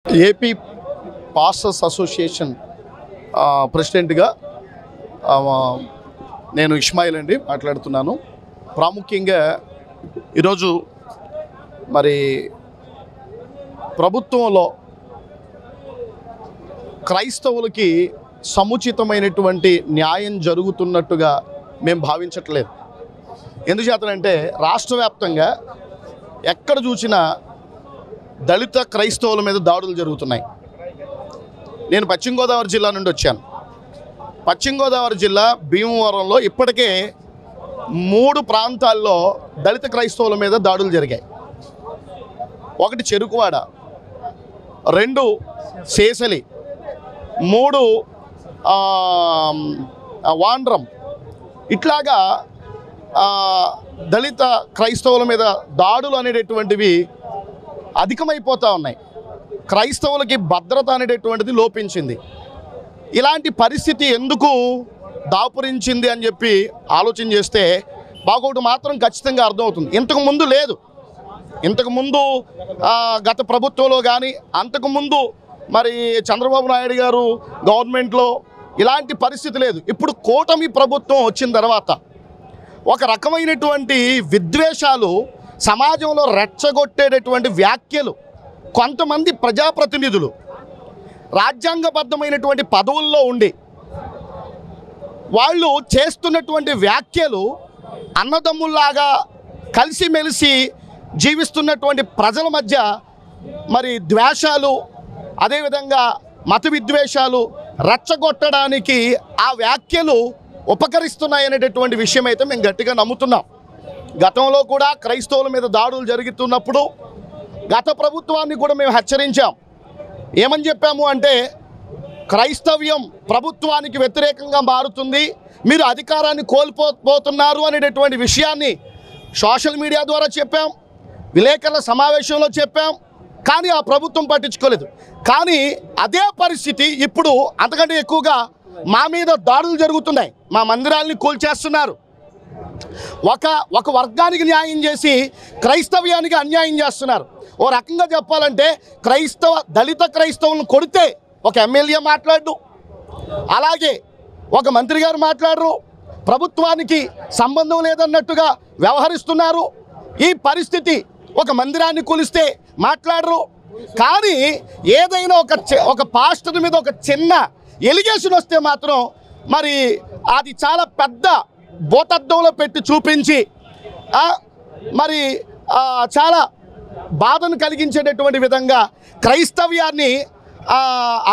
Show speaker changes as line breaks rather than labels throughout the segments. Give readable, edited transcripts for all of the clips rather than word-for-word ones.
AP pastors association ప్రెసిడెంట్గా నేను ఇస్మాయిల్ అండి మాట్లాడుతున్నాను. ప్రాముఖ్యంగా ఈరోజు మరి ప్రభుత్వంలో క్రైస్తవులకి సముచితమైనటువంటి న్యాయం జరుగుతున్నట్టుగా మేము భావించట్లేదు. ఎందుచేతనంటే రాష్ట్ర వ్యాప్తంగా ఎక్కడ చూసినా దళిత క్రైస్తవుల మీద దాడులు జరుగుతున్నాయి. నేను పశ్చిమ గోదావరి జిల్లా నుండి వచ్చాను. పశ్చిమ గోదావరి జిల్లా భీమవరంలో ఇప్పటికే 3 ప్రాంతాల్లో దళిత క్రైస్తవుల మీద దాడులు జరిగాయి. 1 చెరుకువాడ, 2 సేసలి, 3 వాండ్రం. ఇట్లాగా దళిత క్రైస్తవుల మీద దాడులు అనేటటువంటివి అధికమైపోతూ ఉన్నాయి. క్రైస్తవులకి భద్రత అనేటటువంటిది లోపించింది. ఇలాంటి పరిస్థితి ఎందుకు దాపురించింది అని చెప్పి ఆలోచన చేస్తే మాకొకటి మాత్రం ఖచ్చితంగా అర్థమవుతుంది. ఇంతకుముందు లేదు. ఇంతకుముందు గత ప్రభుత్వంలో కానీ అంతకుముందు మరి చంద్రబాబు నాయుడు గారు గవర్నమెంట్లో ఇలాంటి పరిస్థితి లేదు. ఇప్పుడు కూటమి ప్రభుత్వం వచ్చిన తర్వాత ఒక రకమైనటువంటి విద్వేషాలు సమాజంలో రెచ్చగొట్టేటటువంటి వ్యాఖ్యలు కొంతమంది ప్రజాప్రతినిధులు రాజ్యాంగబద్ధమైనటువంటి పదవుల్లో ఉండి వాళ్ళు చేస్తున్నటువంటి వ్యాఖ్యలు అన్నదమ్ముల్లాగా కలిసిమెలిసి జీవిస్తున్నటువంటి ప్రజల మధ్య మరి ద్వేషాలు, అదేవిధంగా మత విద్వేషాలు రెచ్చగొట్టడానికి ఆ వ్యాఖ్యలు ఉపకరిస్తున్నాయనేటటువంటి విషయం అయితే మేము గట్టిగా నమ్ముతున్నాం. గతంలో కూడా క్రైస్తవుల మీద దాడులు జరుగుతున్నప్పుడు గత ప్రభుత్వాన్ని కూడా మేము హెచ్చరించాం. ఏమని చెప్పాము అంటే, క్రైస్తవ్యం ప్రభుత్వానికి వ్యతిరేకంగా మారుతుంది, మీరు అధికారాన్ని కోల్పోతున్నారు అనేటటువంటి విషయాన్ని సోషల్ మీడియా ద్వారా చెప్పాం, విలేకరుల సమావేశంలో చెప్పాం. కానీ ఆ ప్రభుత్వం పట్టించుకోలేదు. కానీ అదే పరిస్థితి ఇప్పుడు అంతకంటే ఎక్కువగా మా మీద దాడులు జరుగుతున్నాయి. మా మందిరాలని కూల్చేస్తున్నారు. ఒక వర్గానికి న్యాయం చేసి క్రైస్తవ్యానికి అన్యాయం చేస్తున్నారు. ఓ రకంగా చెప్పాలంటే దళిత క్రైస్తవులను కొడితే ఒక ఎమ్మెల్యే మాట్లాడు, అలాగే ఒక మంత్రి గారు మాట్లాడరు, ప్రభుత్వానికి సంబంధం లేదన్నట్టుగా వ్యవహరిస్తున్నారు. ఈ పరిస్థితి ఒక మందిరాన్ని కూలిస్తే మాట్లాడరు. కానీ ఏదైనా ఒక పాస్టర్ మీద ఒక చిన్న ఎలిగేషన్ వస్తే మాత్రం మరి అది చాలా పెద్ద భూతద్దంలో పెట్టి చూపించి మరి చాలా బాధను కలిగించేటటువంటి విధంగా క్రైస్తవ్యాన్ని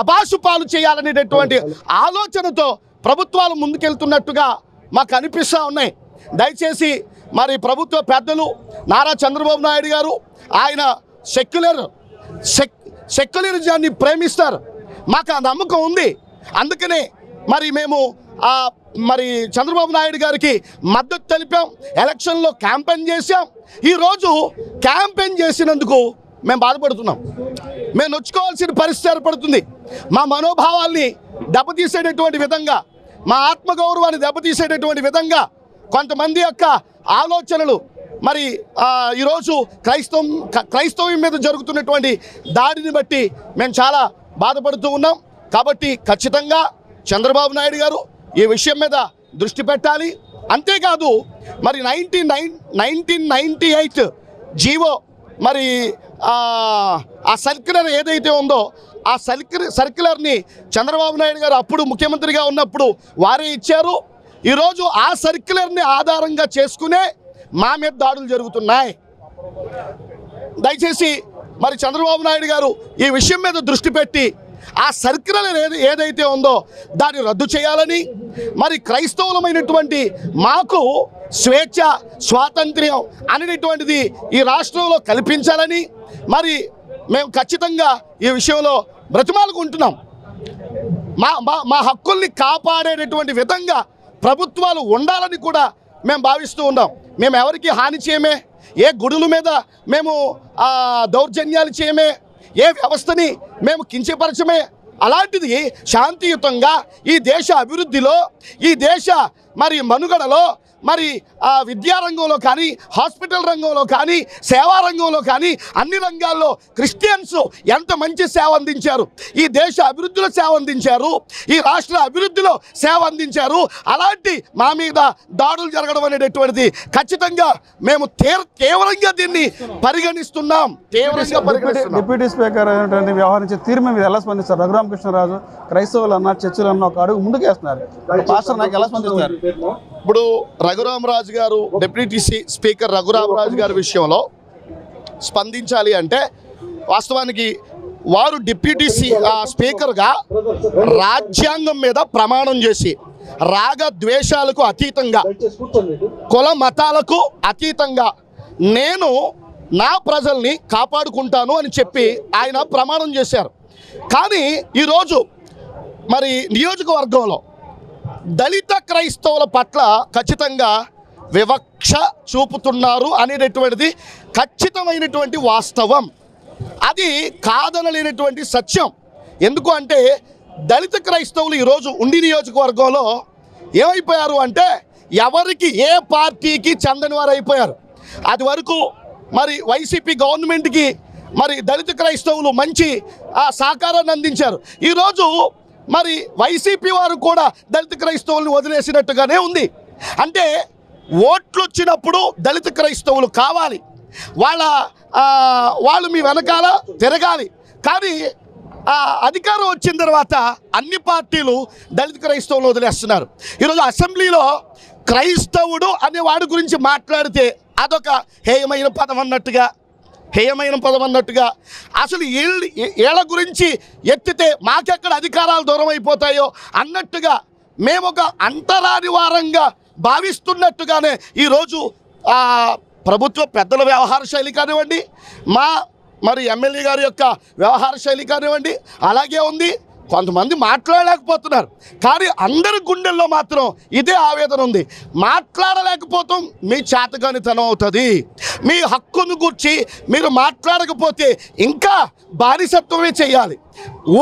అభాసుపాలు చేయాలనేటటువంటి ఆలోచనతో ప్రభుత్వాలు ముందుకెళ్తున్నట్టుగా మాకు అనిపిస్తూ ఉన్నాయి. దయచేసి మరి ప్రభుత్వ పెద్దలు నారా చంద్రబాబు నాయుడు గారు ఆయన సెక్యులరిజాన్ని ప్రేమిస్తారు. మాకు ఆ నమ్మకం ఉంది. అందుకనే మరి మేము మరి చంద్రబాబు నాయుడు గారికి మద్దతు తెలిపాం. ఎలక్షన్లో క్యాంపెయిన్ చేశాం. ఈరోజు క్యాంపెయిన్ చేసినందుకు మేము బాధపడుతున్నాం. మేము నొచ్చుకోవాల్సిన పరిస్థితి ఏర్పడుతుంది. మా మనోభావాల్ని దెబ్బతీసేటటువంటి విధంగా, మా ఆత్మగౌరవాన్ని దెబ్బతీసేటటువంటి విధంగా కొంతమంది యొక్క ఆలోచనలు మరి ఈరోజు క్రైస్తవం మీద జరుగుతున్నటువంటి దాడిని బట్టి మేము చాలా బాధపడుతూ ఉన్నాం. కాబట్టి ఖచ్చితంగా చంద్రబాబు నాయుడు గారు ఈ విషయం మీద దృష్టి పెట్టాలి. అంతేకాదు మరి 1998 జీవో మరి ఆ సర్క్యులర్ ఏదైతే ఉందో ఆ సర్క్యులర్ని చంద్రబాబు నాయుడు గారు అప్పుడు ముఖ్యమంత్రిగా ఉన్నప్పుడు వారే ఇచ్చారు. ఈరోజు ఆ సర్క్యులర్ని ఆధారంగా చేసుకునే మా మీద దాడులు జరుగుతున్నాయి. దయచేసి మరి చంద్రబాబు నాయుడు గారు ఈ విషయం మీద దృష్టి పెట్టి ఆ సర్క్యులర్ ఏదైతే ఉందో దాన్ని రద్దు చేయాలని, మరి క్రైస్తవులమైనటువంటి మాకు స్వేచ్ఛ స్వాతంత్ర్యం అనేటువంటిది ఈ రాష్ట్రంలో కల్పించాలని మరి మేము ఖచ్చితంగా ఈ విషయంలో బ్రతిమాలుకుంటున్నాం. మా హక్కుల్ని కాపాడేటటువంటి విధంగా ప్రభుత్వాలు ఉండాలని కూడా మేము భావిస్తూ ఉన్నాం. మేము ఎవరికి హాని చేయమే, ఏ గుడుల మీద మేము దౌర్జన్యాలు చేయమే, ఏ వ్యవస్థని మేము కించపరచమే. అలాంటిది శాంతియుతంగా ఈ దేశ అభివృద్ధిలో, ఈ దేశ మరి మనుగడలో మరి విద్యారంగంలో కానీ, హాస్పిటల్ రంగంలో కానీ, సేవా రంగంలో కానీ అన్ని రంగాల్లో క్రిస్టియన్స్ ఎంత మంచి సేవ అందించారు, ఈ దేశ అభివృద్ధిలో సేవ అందించారు, ఈ రాష్ట్ర అభివృద్ధిలో సేవ అందించారు. అలాంటి మా మీద దాడులు జరగడం అనేటటువంటిది ఖచ్చితంగా మేము తీవ్రంగా దీన్ని పరిగణిస్తున్నాం.
డిప్యూటీ స్పీకర్ వ్యవహరించే తీరు మీద ఎలా స్పందిస్తారు? రఘురామకృష్ణరాజు క్రైస్తవులు అన్న, చర్చిలు అన్న ఒక అడుగు ముందుకేస్తున్నారు. పాస్టర్ నాకు ఎలా స్పందిస్తారు?
ఇప్పుడు రఘురామరాజు గారు, డిప్యూటీ స్పీకర్ రఘురామరాజు గారి విషయంలో స్పందించాలి అంటే వాస్తవానికి వారు డిప్యూటీ స్పీకర్గా రాజ్యాంగం మీద ప్రమాణం చేసి రాగ ద్వేషాలకు అతీతంగా, కుల మతాలకు అతీతంగా నేను నా ప్రజల్ని కాపాడుకుంటాను అని చెప్పి ఆయన ప్రమాణం చేశారు. కానీ ఈరోజు మరి నియోజకవర్గంలో దళిత క్రైస్తవుల పట్ల ఖచ్చితంగా వివక్ష చూపుతున్నారు అనేటటువంటిది ఖచ్చితమైనటువంటి వాస్తవం. అది కాదనలేనటువంటి సత్యం. ఎందుకు అంటే దళిత క్రైస్తవులు ఈరోజు ఉండి నియోజకవర్గంలో ఏమైపోయారు అంటే ఎవరికి ఏ పార్టీకి చెందని వారు అయిపోయారు. అది వరకు మరి వైసీపీ గవర్నమెంట్కి మరి దళిత క్రైస్తవులు మంచి సహకారాన్ని అందించారు. ఈరోజు మరి వైసీపీ వారు కూడా దళిత క్రైస్తవుల్ని వదిలేసినట్టుగానే ఉంది. అంటే ఓట్లు వచ్చినప్పుడు దళిత క్రైస్తవులు కావాలి, వాళ్ళు మీ వెనకాల తిరగాలి. కానీ అధికారం వచ్చిన తర్వాత అన్ని పార్టీలు దళిత క్రైస్తవులు వదిలేస్తున్నారు. ఈరోజు అసెంబ్లీలో క్రైస్తవుడు అనే వాడి గురించి మాట్లాడితే అదొక హేయమైన పదం అన్నట్టుగా అసలు వీళ్ళ గురించి ఎత్తితే మాకెక్కడ అధికారాలు దూరం అయిపోతాయో అన్నట్టుగా మేము ఒక అంటరాని వారంగా భావిస్తున్నట్టుగానే ఈరోజు ప్రభుత్వ పెద్దల వ్యవహార శైలి కానివ్వండి, మరి ఎమ్మెల్యే గారి యొక్క వ్యవహార శైలి కానివ్వండి అలాగే ఉంది. కొంతమంది మాట్లాడలేకపోతున్నారు, కానీ అందరి గుండెల్లో మాత్రం ఇదే ఆవేదన ఉంది. మాట్లాడలేకపోతాం మీ చేతగానితనం అవుతుంది. మీ హక్కును గురించి మీరు మాట్లాడకపోతే ఇంకా బానిసత్వమే చేయాలి,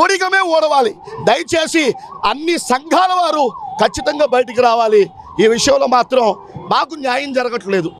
ఊడిగమే ఓడవాలి. దయచేసి అన్ని సంఘాల వారు ఖచ్చితంగా బయటికి రావాలి. ఈ విషయంలో మాత్రం మాకు న్యాయం జరగట్లేదు.